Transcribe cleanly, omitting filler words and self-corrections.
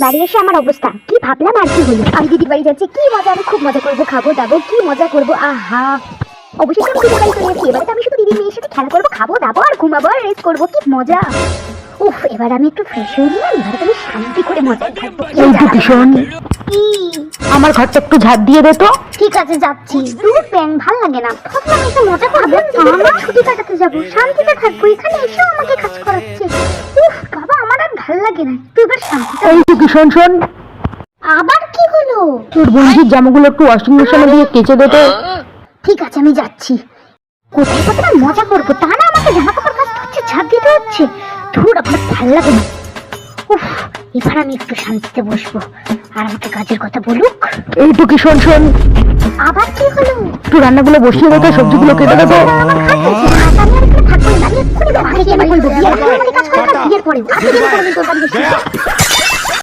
বাড়ি এসে আমার অবস্থা কি ভাবলাম আর কি হলো। আমি দিদির বাড়ি যাচ্ছি, কি মজা, আমি খুব মজা করবো, খাবো দাবো, কি মজা করবো। আহা, অবশ্যই আমি দিদির বাড়ি চলে যাচ্ছি। এবারে তো আমি শুধু দিদির মেয়ের সাথে খেলা করবো, খাবো দাবো আর ঘুমাবো আর রেস্ট করবো, কি মজা। উফ, এবার আমি একটু ফ্রেশ হয়ে নিলাম, এবারে তো আমি শান্তি করে মজায় থাকবো। কিষণ, কি? আমার ঘরটা একটু ঝাড় দিয়ে দে তো। ঠিক আছে, যাচ্ছি। দূর প্যান ভাল লাগে না, ভাবলাম একটু মজা করবো, আমার ছুটি কাটাতে যাবো, শান্তিতে থাকবো, এখানে এসেও আমাকে কাজ করাচ্ছে। উফ বাবা, আমার আর ভাল লাগে না, তুই এবার শান্তিতে। এই তো কিষণ শোন, আবার কি হলো? তোর বন্ধুর জামাগুলো একটু ওয়াশিং মেশিনে দিয়ে কেচে দে তো। ঠিক আছে, আমি যাচ্ছি। কোথায় কোথায় মজা করবো, তা না আমাকে জামা কাপড় কাচতে হচ্ছে, ঝাঁপ দিতে হচ্ছে। ধুর, আমার ভাল লাগে না। উফ, এবার আমি একটু শান্তিতে বসবো আর আমাকে কাজের কথা বলুক। এই তো কিষণ শোন, আবার কি হলো? একটু রান্নাগুলো বসিয়ে দে তো, সবজিগুলো কেটে দেবো। আমার খাট আছে, আর আমি আর এখানে থাকবো না, আমি এক্ষুনি বের হয়ে গিয়ে বলবো বিয়ের পরে আমাকে কাজ করে, বিয়ের পরেও আজকে বিয়ের পরে আমি তোর বাড়ি এসেছি।